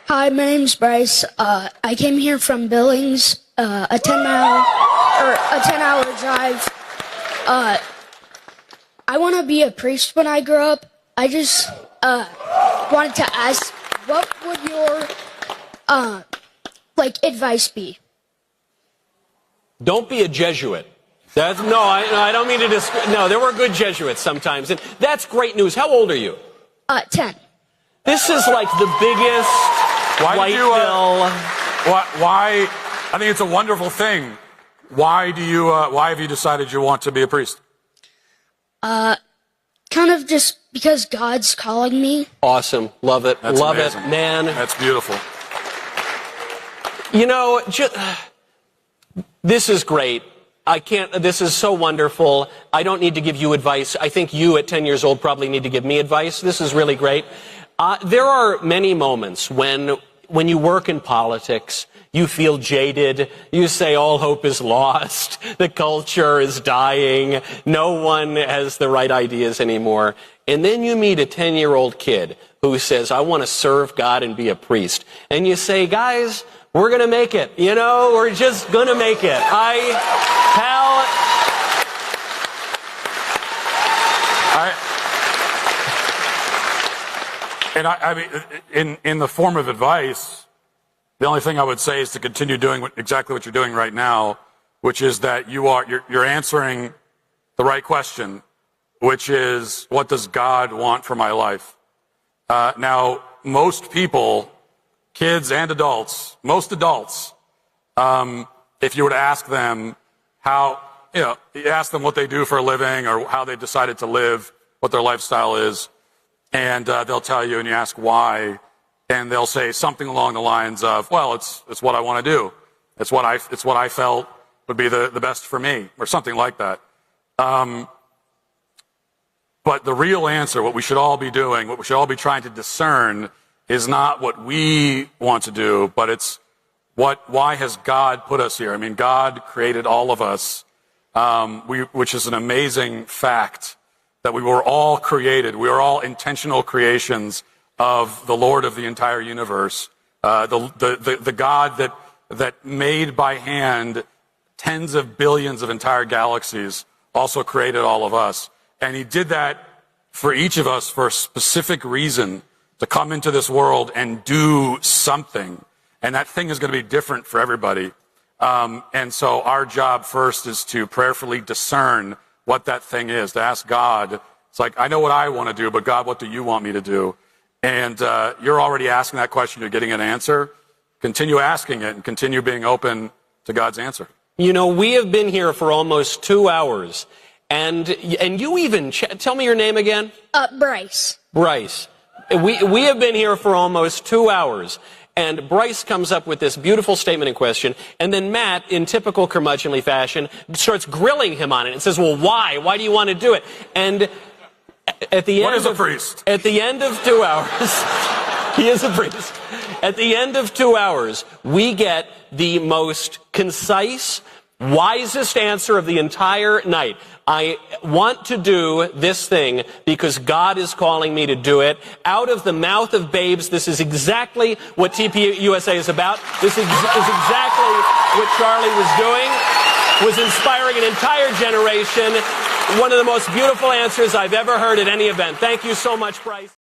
Hi, my name's Bryce. I came here from Billings, a 10-hour drive. I want to be a priest when I grow up. I just wanted to ask, what would your advice be? Don't be a Jesuit. I don't mean to no, there were good Jesuits sometimes, and that's great news. How old are you? 10. This is like the biggest white pill. Why? I think it's a wonderful thing. Why have you decided you want to be a priest? Kind of just because God's calling me. Awesome. Love it. That's Love amazing. it, man. That's beautiful. You know, this is great. This is so wonderful. I don't need to give you advice. I think you at 10 years old probably need to give me advice. This is really great. There are many moments when you work in politics, you feel jaded. You say all hope is lost. The culture is dying. No one has the right ideas anymore. And then you meet a 10-year-old kid who says, I want to serve God and be a priest. And you say, guys, we're going to make it. You know, we're just going to make it. I mean, in the form of advice, the only thing I would say is to continue doing exactly what you're doing right now, which is that you're answering the right question, which is, what does God want for my life? Now, most people, kids and adults, most adults, if you were to ask them you ask them what they do for a living or how they decided to live, what their lifestyle is, and they'll tell you, and you ask why, and they'll say something along the lines of, well, it's what I want to do. It's what I felt would be the best for me, or something like that. But the real answer, what we should all be doing, what we should all be trying to discern, is not what we want to do, but it's why has God put us here? I mean, God created all of us, which is an amazing fact, that we were all created. We are all intentional creations of the Lord of the entire universe, the God that made by hand tens of billions of entire galaxies, also created all of us. And he did that for each of us for a specific reason, to come into this world and do something. And that thing is going to be different for everybody. And so our job first is to prayerfully discern what that thing is, to ask God. It's like, I know what I want to do, but God, what do you want me to do? And you're already asking that question. You're getting an answer. Continue asking it and continue being open to God's answer. You know, we have been here for almost 2 hours. And you even, tell me your name again? Bryce. Bryce. We have been here for almost 2 hours. And Bryce comes up with this beautiful statement and question, and then Matt, in typical curmudgeonly fashion, starts grilling him on it and says, well, why? Why do you want to do it? And at the end What is a priest? At the end of 2 hours, he is a priest. At the end of 2 hours, we get the most concise, wisest answer of the entire night. I want to do this thing because God is calling me to do it. Out of the mouth of babes, this is exactly what TPUSA is about. This is exactly what Charlie was doing, was inspiring an entire generation. One of the most beautiful answers I've ever heard at any event. Thank you so much, Bryce.